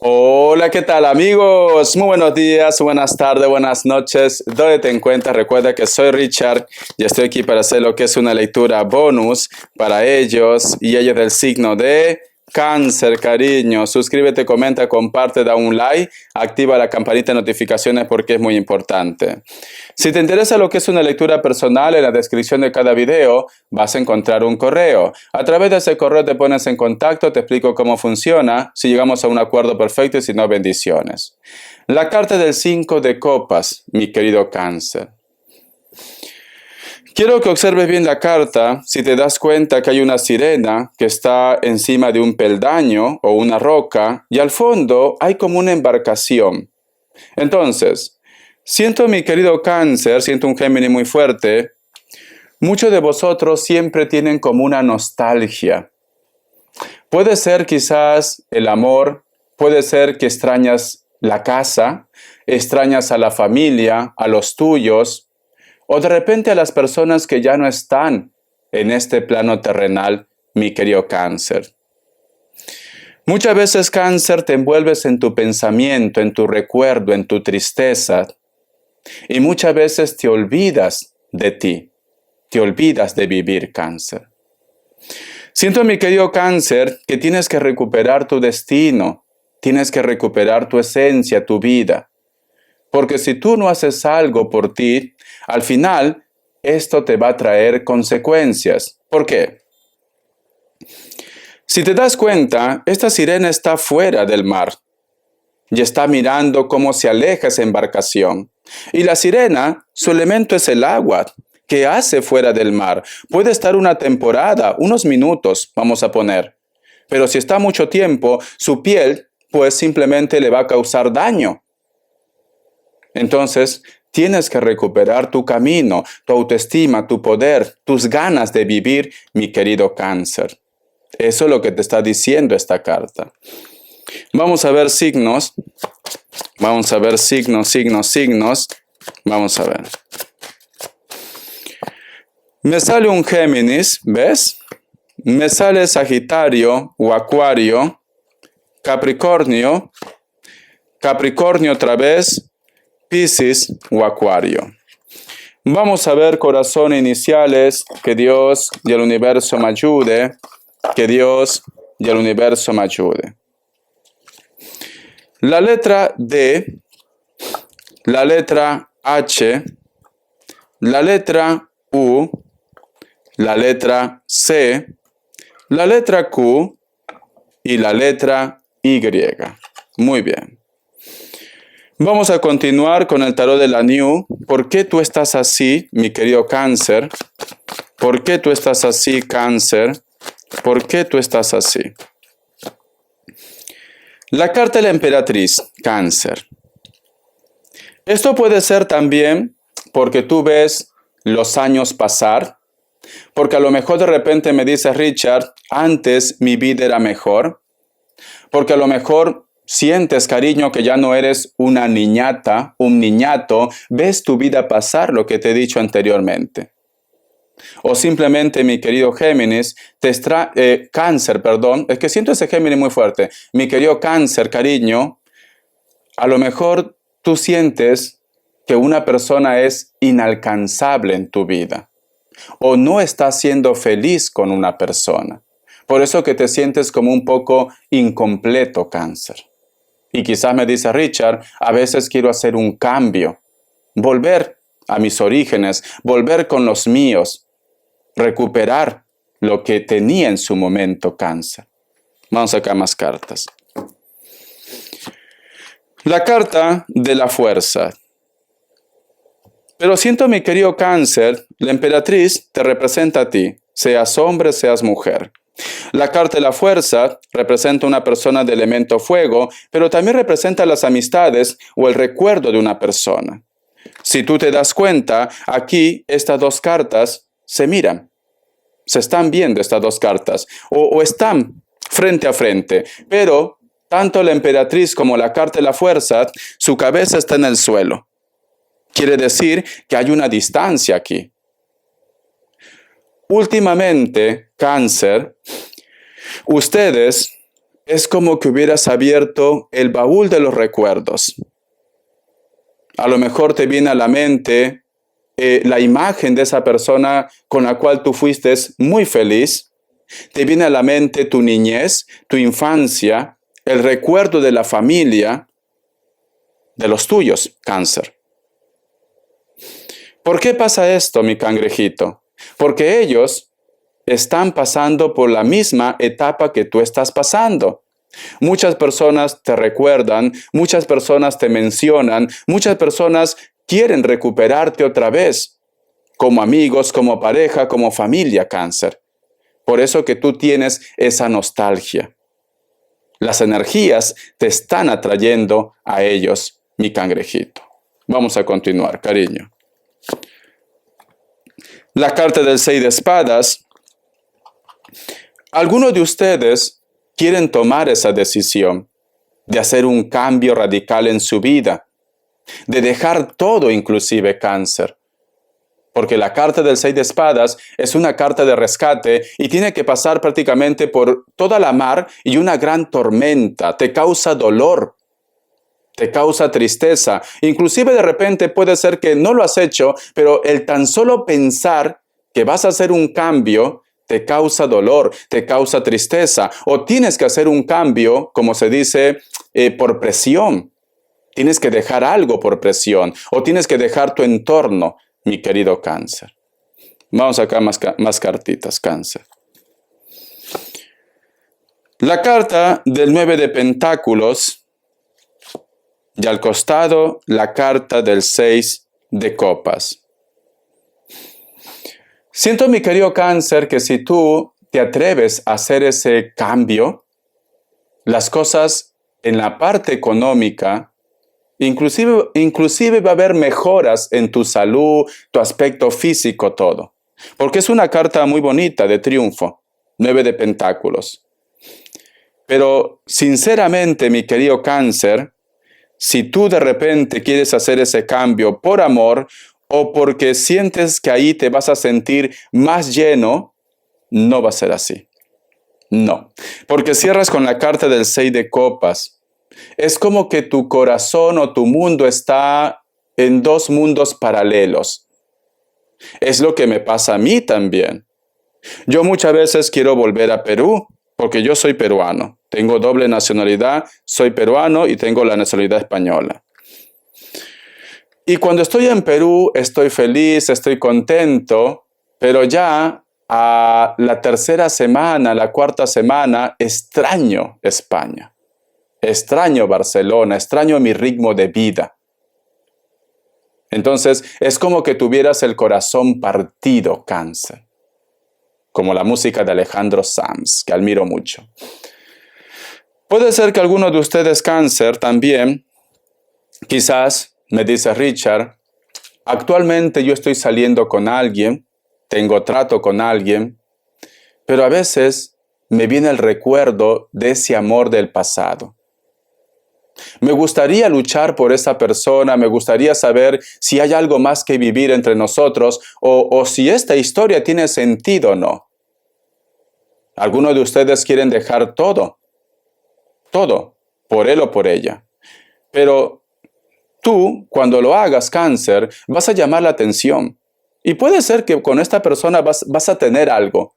Hola, ¿qué tal amigos? Muy buenos días, buenas tardes, buenas noches. ¿Dónde te encuentras? Recuerda que soy Richard y estoy aquí para hacer lo que es una lectura bonus para ellos y ellos del signo de Cáncer, cariño. Suscríbete, comenta, comparte, da un like, activa la campanita de notificaciones porque es muy importante. Si te interesa lo que es una lectura personal, en la descripción de cada video vas a encontrar un correo. A través de ese correo te pones en contacto, te explico cómo funciona, si llegamos a un acuerdo perfecto y si no, bendiciones. La carta del 5 de copas, mi querido Cáncer. Quiero que observes bien la carta. Si te das cuenta que hay una sirena que está encima de un peldaño o una roca y al fondo hay como una embarcación. Entonces, siento, mi querido Cáncer, siento un Géminis muy fuerte. Muchos de vosotros siempre tienen como una nostalgia. Puede ser quizás el amor, puede ser que extrañas la casa, extrañas a la familia, a los tuyos, o de repente a las personas que ya no están en este plano terrenal, mi querido Cáncer. Muchas veces, Cáncer, te envuelves en tu pensamiento, en tu recuerdo, en tu tristeza, y muchas veces te olvidas de ti, te olvidas de vivir, Cáncer. Siento, mi querido Cáncer, que tienes que recuperar tu destino, tienes que recuperar tu esencia, tu vida. Porque si tú no haces algo por ti, al final esto te va a traer consecuencias. ¿Por qué? Si te das cuenta, esta sirena está fuera del mar y está mirando cómo se aleja esa embarcación. Y la sirena, su elemento es el agua. ¿Qué hace fuera del mar? Puede estar una temporada, unos minutos, vamos a poner. Pero si está mucho tiempo, su piel, pues simplemente le va a causar daño. Entonces, tienes que recuperar tu camino, tu autoestima, tu poder, tus ganas de vivir, mi querido Cáncer. Eso es lo que te está diciendo esta carta. Vamos a ver signos. Vamos a ver signos. Vamos a ver. Me sale un Géminis, ¿ves? Me sale Sagitario o Acuario, Capricornio, Capricornio otra vez, Piscis o Acuario. Vamos a ver corazones iniciales, que Dios y el universo me ayude, que Dios y el universo me ayude. La letra D, la letra H, la letra U, la letra C, la letra Q y la letra Y. Muy bien. Vamos a continuar con el tarot de la New. ¿Por qué tú estás así, mi querido Cáncer? ¿Por qué tú estás así, Cáncer? ¿Por qué tú estás así? La carta de la emperatriz, Cáncer. Esto puede ser también porque tú ves los años pasar, porque a lo mejor de repente me dices, Richard, antes mi vida era mejor, porque a lo mejor sientes, cariño, que ya no eres una niñata, un niñato, ves tu vida pasar, lo que te he dicho anteriormente. O simplemente, mi querido Géminis, Cáncer, perdón, es que siento ese Géminis muy fuerte. Mi querido Cáncer, cariño, a lo mejor tú sientes que una persona es inalcanzable en tu vida o no estás siendo feliz con una persona. Por eso que te sientes como un poco incompleto, Cáncer. Y quizás me dice, Richard, a veces quiero hacer un cambio, volver a mis orígenes, volver con los míos, recuperar lo que tenía en su momento, Cáncer. Vamos a sacar más cartas. La carta de la fuerza. Pero siento, mi querido Cáncer, la emperatriz te representa a ti, seas hombre, seas mujer. La carta de la fuerza representa a una persona de elemento fuego, pero también representa las amistades o el recuerdo de una persona. Si tú te das cuenta, aquí estas dos cartas se miran, se están viendo estas dos cartas, o están frente a frente, pero tanto la emperatriz como la carta de la fuerza, su cabeza está en el suelo. Quiere decir que hay una distancia aquí. Últimamente, Cáncer, ustedes es como que hubieras abierto el baúl de los recuerdos. A lo mejor te viene a la mente la imagen de esa persona con la cual tú fuiste muy feliz. Te viene a la mente tu niñez, tu infancia, el recuerdo de la familia, de los tuyos, cáncer. ¿Por qué pasa esto, mi cangrejito? Porque ellos están pasando por la misma etapa que tú estás pasando. Muchas personas te recuerdan, muchas personas te mencionan, muchas personas quieren recuperarte otra vez, como amigos, como pareja, como familia, cáncer. Por eso que tú tienes esa nostalgia. Las energías te están atrayendo a ellos, mi cangrejito. Vamos a continuar, cariño. La carta del 6 de espadas. Algunos de ustedes quieren tomar esa decisión de hacer un cambio radical en su vida, de dejar todo, inclusive cáncer. Porque la carta del 6 de espadas es una carta de rescate y tiene que pasar prácticamente por toda la mar y una gran tormenta. Te causa dolor, te causa tristeza. Inclusive de repente puede ser que no lo has hecho, pero el tan solo pensar que vas a hacer un cambio te causa dolor, te causa tristeza. O tienes que hacer un cambio, como se dice, por presión. Tienes que dejar algo por presión o tienes que dejar tu entorno, mi querido cáncer. Vamos acá más cartitas, cáncer. La carta del 9 de pentáculos y al costado la carta del 6 de copas. Siento, mi querido cáncer, que si tú te atreves a hacer ese cambio, las cosas en la parte económica, inclusive va a haber mejoras en tu salud, tu aspecto físico, todo. Porque es una carta muy bonita de triunfo, 9 de pentáculos. Pero sinceramente, mi querido cáncer, si tú de repente quieres hacer ese cambio por amor o porque sientes que ahí te vas a sentir más lleno, no va a ser así. No, porque cierras con la carta del 6 de copas. Es como que tu corazón o tu mundo está en dos mundos paralelos. Es lo que me pasa a mí también. Yo muchas veces quiero volver a Perú, porque yo soy peruano. Tengo doble nacionalidad, soy peruano y tengo la nacionalidad española. Y cuando estoy en Perú, estoy feliz, estoy contento, pero ya a la tercera semana, la cuarta semana, extraño España. Extraño Barcelona, extraño mi ritmo de vida. Entonces, es como que tuvieras el corazón partido, cáncer. Como la música de Alejandro Sanz, que admiro mucho. Puede ser que alguno de ustedes, cáncer, también, quizás, me dice Richard, actualmente yo estoy saliendo con alguien, tengo trato con alguien, pero a veces me viene el recuerdo de ese amor del pasado. Me gustaría luchar por esa persona, me gustaría saber si hay algo más que vivir entre nosotros o si esta historia tiene sentido o no. Algunos de ustedes quieren dejar todo, por él o por ella. Pero tú, cuando lo hagas, cáncer, vas a llamar la atención. Y puede ser que con esta persona vas a tener algo.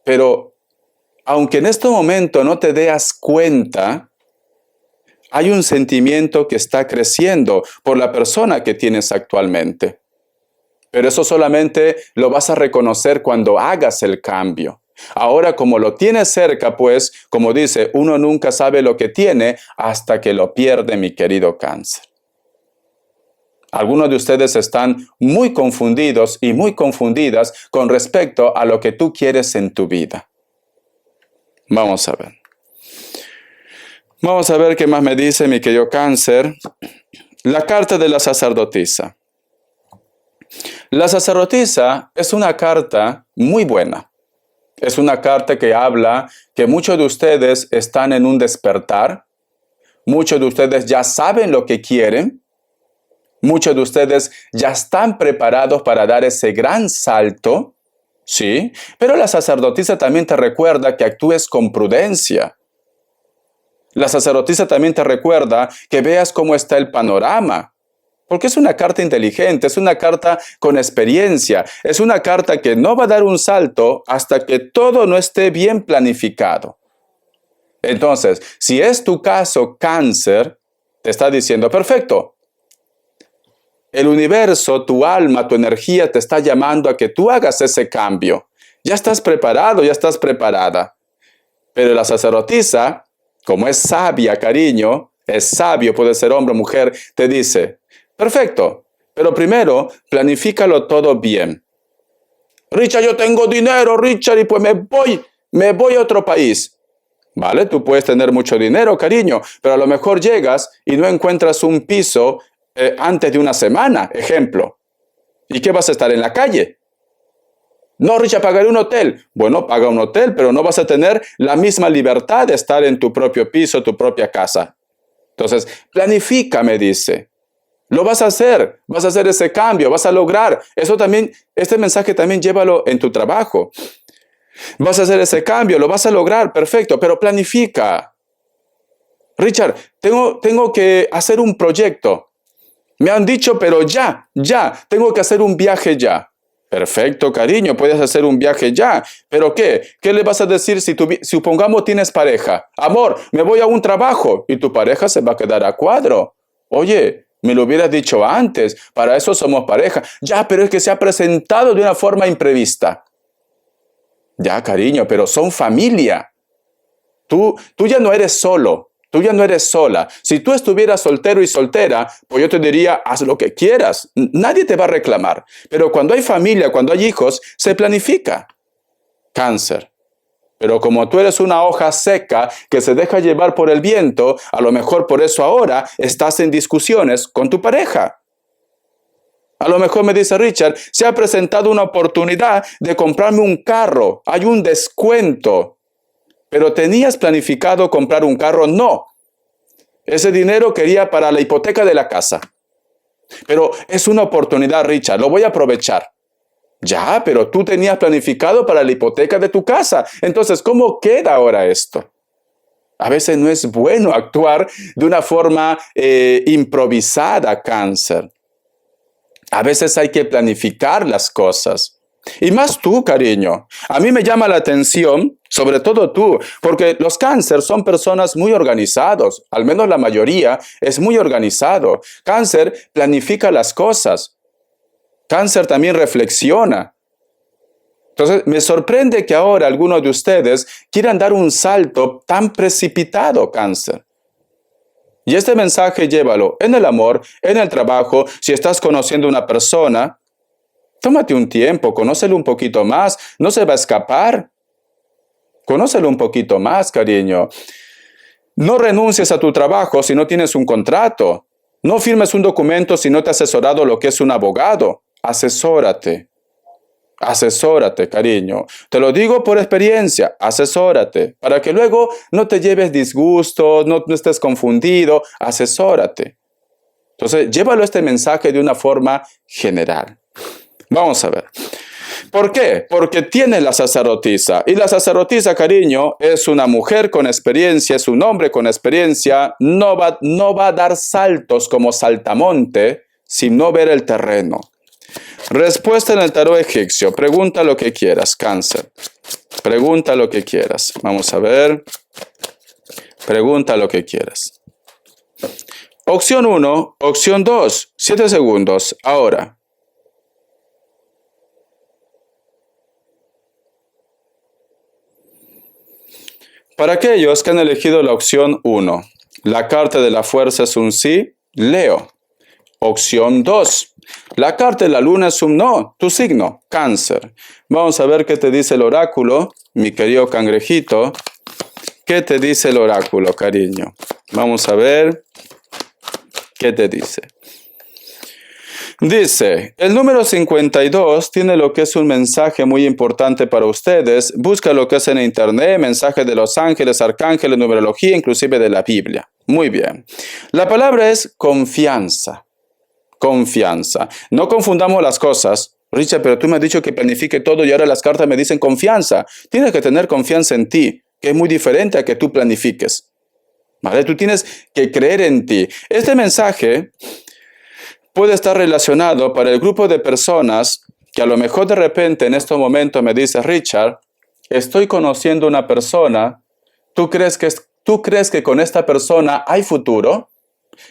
Pero aunque en este momento no te das cuenta, hay un sentimiento que está creciendo por la persona que tienes actualmente. Pero eso solamente lo vas a reconocer cuando hagas el cambio. Ahora, como lo tienes cerca, pues, como dice, uno nunca sabe lo que tiene hasta que lo pierde, mi querido cáncer. Algunos de ustedes están muy confundidos y muy confundidas con respecto a lo que tú quieres en tu vida. Vamos a ver. Vamos a ver qué más me dice mi querido cáncer. La carta de la sacerdotisa. La sacerdotisa es una carta muy buena. Es una carta que habla que muchos de ustedes están en un despertar. Muchos de ustedes ya saben lo que quieren. Muchos de ustedes ya están preparados para dar ese gran salto. Sí, pero la sacerdotisa también te recuerda que actúes con prudencia. La sacerdotisa también te recuerda que veas cómo está el panorama. Porque es una carta inteligente, es una carta con experiencia, es una carta que no va a dar un salto hasta que todo no esté bien planificado. Entonces, si es tu caso, Cáncer, te está diciendo, perfecto, el universo, tu alma, tu energía te está llamando a que tú hagas ese cambio. Ya estás preparado, ya estás preparada. Pero la sacerdotisa, como es sabia, cariño, es sabio, puede ser hombre o mujer, te dice, perfecto, pero primero planifícalo todo bien. Richard, yo tengo dinero, Richard, y pues me voy a otro país. Vale, tú puedes tener mucho dinero, cariño, pero a lo mejor llegas y no encuentras un piso antes de una semana, ejemplo. ¿Y qué vas a estar en la calle? No, Richard, pagaré un hotel. Bueno, paga un hotel, pero no vas a tener la misma libertad de estar en tu propio piso, tu propia casa. Entonces, planifica, me dice. Lo vas a hacer ese cambio, vas a lograr. Eso también, este mensaje también llévalo en tu trabajo. Vas a hacer ese cambio, lo vas a lograr, perfecto, pero planifica. Richard, tengo que hacer un proyecto. Me han dicho, pero ya, tengo que hacer un viaje ya. Perfecto, cariño, puedes hacer un viaje ya. ¿Pero qué? ¿Qué le vas a decir si supongamos tienes pareja? Amor, me voy a un trabajo y tu pareja se va a quedar a cuadro. Oye, me lo hubieras dicho antes, para eso somos pareja. Ya, pero es que se ha presentado de una forma imprevista. Ya, cariño, pero son familia. Tú ya no eres solo, tú ya no eres sola. Si tú estuvieras soltero y soltera, pues yo te diría, haz lo que quieras. Nadie te va a reclamar. Pero cuando hay familia, cuando hay hijos, se planifica. Cáncer. Pero como tú eres una hoja seca que se deja llevar por el viento, a lo mejor por eso ahora estás en discusiones con tu pareja. A lo mejor me dice Richard, se ha presentado una oportunidad de comprarme un carro, hay un descuento, pero ¿tenías planificado comprar un carro? No. Ese dinero quería para la hipoteca de la casa. Pero es una oportunidad, Richard, lo voy a aprovechar. Ya, pero tú tenías planificado para la hipoteca de tu casa. Entonces, ¿cómo queda ahora esto? A veces no es bueno actuar de una forma improvisada, Cáncer. A veces hay que planificar las cosas. Y más tú, cariño. A mí me llama la atención, sobre todo tú, porque los Cáncer son personas muy organizados. Al menos la mayoría es muy organizado. Cáncer planifica las cosas. Cáncer también reflexiona. Entonces, me sorprende que ahora algunos de ustedes quieran dar un salto tan precipitado, Cáncer. Y este mensaje llévalo en el amor, en el trabajo, si estás conociendo a una persona, tómate un tiempo, conócelo un poquito más, no se va a escapar. Conócelo un poquito más, cariño. No renuncies a tu trabajo si no tienes un contrato. No firmes un documento si no te ha asesorado lo que es un abogado. Asesórate. Asesórate, cariño. Te lo digo por experiencia, asesórate, para que luego no te lleves disgustos, no estés confundido, asesórate. Entonces, llévalo este mensaje de una forma general. Vamos a ver. ¿Por qué? Porque tiene la sacerdotisa. Y la sacerdotisa, cariño, es una mujer con experiencia, es un hombre con experiencia, no va a dar saltos como saltamonte, sino ver el terreno. Respuesta en el tarot egipcio. Pregunta lo que quieras, Cáncer. Pregunta lo que quieras. Vamos a ver. Pregunta lo que quieras. Opción 1, opción 2. 7 segundos. Ahora. Para aquellos que han elegido la opción 1, la carta de la fuerza es un sí, Leo. Opción 2. La carta de la luna es un no, tu signo, Cáncer. Vamos a ver qué te dice el oráculo, mi querido cangrejito. ¿Qué te dice el oráculo, cariño? Vamos a ver qué te dice. Dice, el número 52 tiene lo que es un mensaje muy importante para ustedes. Busca lo que es en internet, mensajes de los ángeles, arcángeles, numerología, inclusive de la Biblia. Muy bien. La palabra es confianza. Confianza. No confundamos las cosas. Richard, pero tú me has dicho que planifique todo y ahora las cartas me dicen confianza. Tienes que tener confianza en ti, que es muy diferente a que tú planifiques. ¿vale? Tú tienes que creer en ti. Este mensaje puede estar relacionado para el grupo de personas que a lo mejor de repente en este momento me dice, Richard, estoy conociendo una persona, ¿tú crees que con esta persona hay futuro?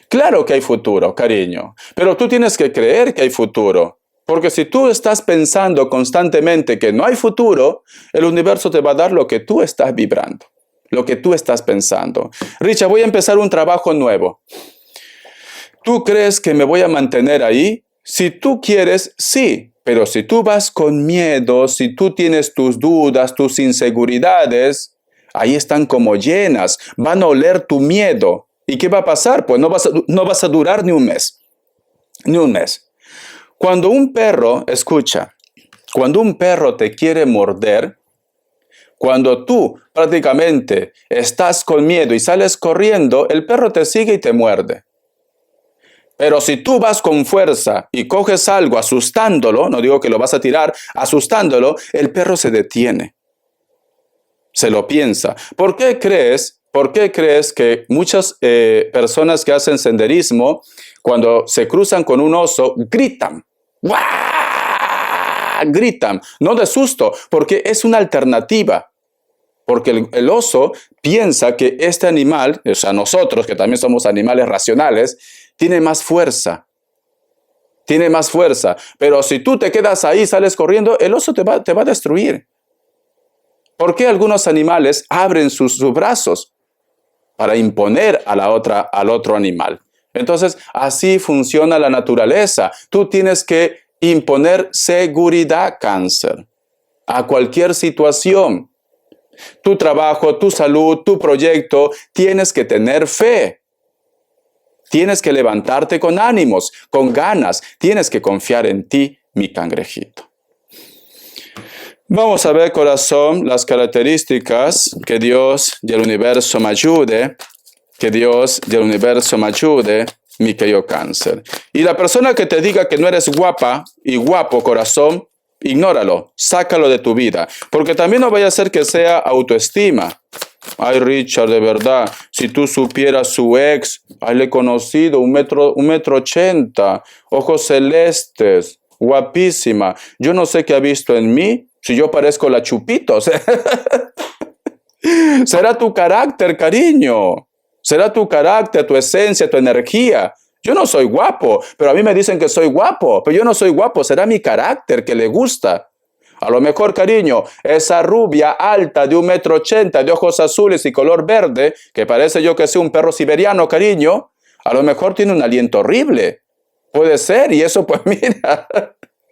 Claro que hay futuro, cariño, pero tú tienes que creer que hay futuro. Porque si tú estás pensando constantemente que no hay futuro, el universo te va a dar lo que tú estás vibrando, lo que tú estás pensando. Richard, voy a empezar un trabajo nuevo. ¿Tú crees que me voy a mantener ahí? Si tú quieres, sí. Pero si tú vas con miedo, si tú tienes tus dudas, tus inseguridades, ahí están como llenas, van a oler tu miedo. ¿Y qué va a pasar? Pues no vas a durar ni un mes. Ni un mes. Cuando un perro, escucha, cuando un perro te quiere morder, cuando tú prácticamente estás con miedo y sales corriendo, el perro te sigue y te muerde. Pero si tú vas con fuerza y coges algo asustándolo, no digo que lo vas a tirar, asustándolo, el perro se detiene. Se lo piensa. ¿Por qué crees que muchas personas que hacen senderismo, cuando se cruzan con un oso, gritan? ¡Guau! Gritan, no de susto, porque es una alternativa. Porque el oso piensa que este animal, o sea, nosotros, que también somos animales racionales, tiene más fuerza. Tiene más fuerza. Pero si tú te quedas ahí, sales corriendo, el oso te va a destruir. ¿Por qué algunos animales abren sus brazos? Para imponer al otro animal. Entonces, así funciona la naturaleza. Tú tienes que imponer seguridad, Cáncer, a cualquier situación. Tu trabajo, tu salud, tu proyecto, tienes que tener fe. Tienes que levantarte con ánimos, con ganas. Tienes que confiar en ti, mi cangrejito. Vamos a ver, corazón, las características que Dios y el universo me ayude. Que Dios y el universo me ayude, mi querido Cáncer. Y la persona que te diga que no eres guapa y guapo, corazón, ignóralo, sácalo de tu vida. Porque también no vaya a ser que sea autoestima. Ay, Richard, de verdad, si tú supieras su ex, ay, le he conocido, 1,80 m, ojos celestes, guapísima. Yo no sé qué ha visto en mí, si yo parezco la Chupitos. Será tu carácter, cariño. Será tu carácter, tu esencia, tu energía. Yo no soy guapo, pero a mí me dicen que soy guapo, pero yo no soy guapo, será mi carácter que le gusta. A lo mejor, cariño, esa rubia alta de 1,80 m, de ojos azules y color verde, que parece yo que soy un perro siberiano, cariño, a lo mejor tiene un aliento horrible. Puede ser, y eso pues mira.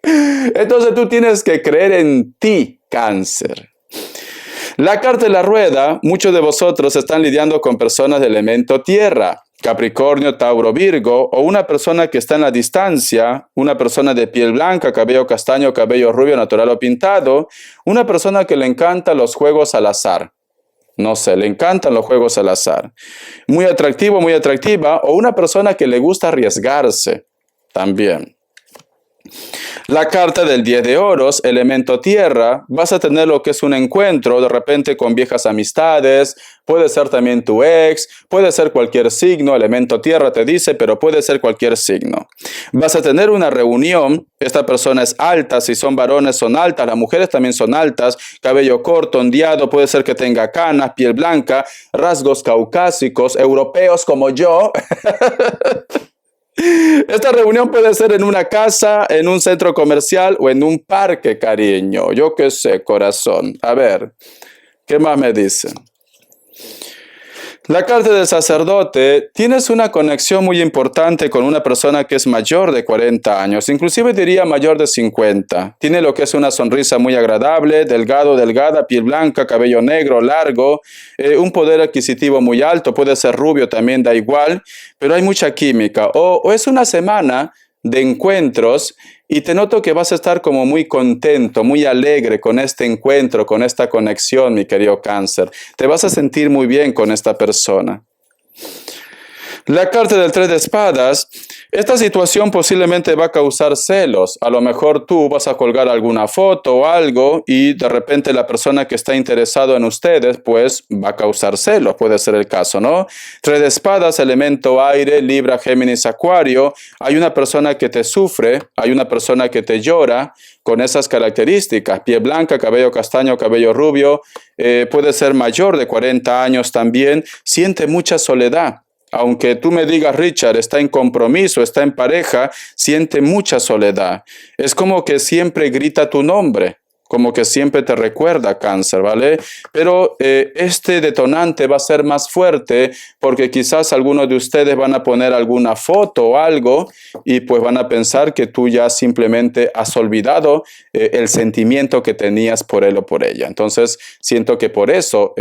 Entonces tú tienes que creer en ti, Cáncer. La carta de la rueda, muchos de vosotros están lidiando con personas de elemento tierra, Capricornio, Tauro, Virgo, o una persona que está en la distancia, una persona de piel blanca, cabello castaño, cabello rubio, natural o pintado, una persona que le encantan los juegos al azar. No sé, le encantan los juegos al azar. Muy atractivo, muy atractiva, o una persona que le gusta arriesgarse también. La carta del 10 de oros, elemento tierra, vas a tener lo que es un encuentro de repente con viejas amistades, puede ser también tu ex, puede ser cualquier signo, elemento tierra te dice, pero puede ser cualquier signo. Vas a tener una reunión, esta persona es alta, si son varones son altas, las mujeres también son altas, cabello corto, ondeado, puede ser que tenga canas, piel blanca, rasgos caucásicos, europeos como yo. Esta reunión puede ser en una casa, en un centro comercial o en un parque, cariño. Yo qué sé, corazón. A ver, ¿qué más me dicen? La carta del sacerdote, tienes una conexión muy importante con una persona que es mayor de 40 años, inclusive diría mayor de 50. Tiene lo que es una sonrisa muy agradable, delgada, piel blanca, cabello negro, largo, un poder adquisitivo muy alto, puede ser rubio también, da igual, pero hay mucha química. O es una semana de encuentros y te noto que vas a estar como muy contento, muy alegre con este encuentro, con esta conexión, mi querido Cáncer. Te vas a sentir muy bien con esta persona. La carta del 3 de espadas, esta situación posiblemente va a causar celos. A lo mejor tú vas a colgar alguna foto o algo y de repente la persona que está interesado en ustedes pues va a causar celos, puede ser el caso, ¿no? 3 de espadas, elemento aire, Libra, Géminis, Acuario. Hay una persona que te sufre, hay una persona que te llora con esas características. Piel blanca, cabello castaño, cabello rubio, puede ser mayor de 40 años también, siente mucha soledad. Aunque tú me digas, Richard, está en compromiso, está en pareja, siente mucha soledad. Es como que siempre grita tu nombre, como que siempre te recuerda, Cáncer, ¿vale? Pero este detonante va a ser más fuerte porque quizás algunos de ustedes van a poner alguna foto o algo y pues van a pensar que tú ya simplemente has olvidado el sentimiento que tenías por él o por ella. Entonces, siento que por eso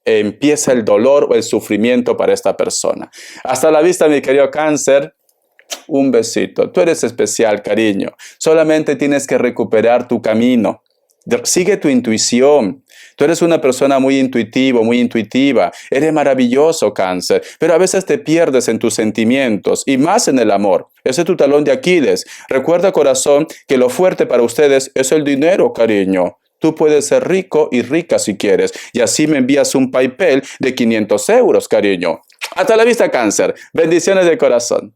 empieza el dolor o el sufrimiento para esta persona. Hasta la vista, mi querido Cáncer. Un besito. Tú eres especial, cariño. Solamente tienes que recuperar tu camino. Sigue tu intuición. Tú eres una persona muy intuitivo, muy intuitiva. Eres maravilloso, Cáncer. Pero a veces te pierdes en tus sentimientos y más en el amor. Ese es tu talón de Aquiles. Recuerda, corazón, que lo fuerte para ustedes es el dinero, cariño. Tú puedes ser rico y rica si quieres. Y así me envías un PayPal de 500 euros, cariño. Hasta la vista, Cáncer. Bendiciones de corazón.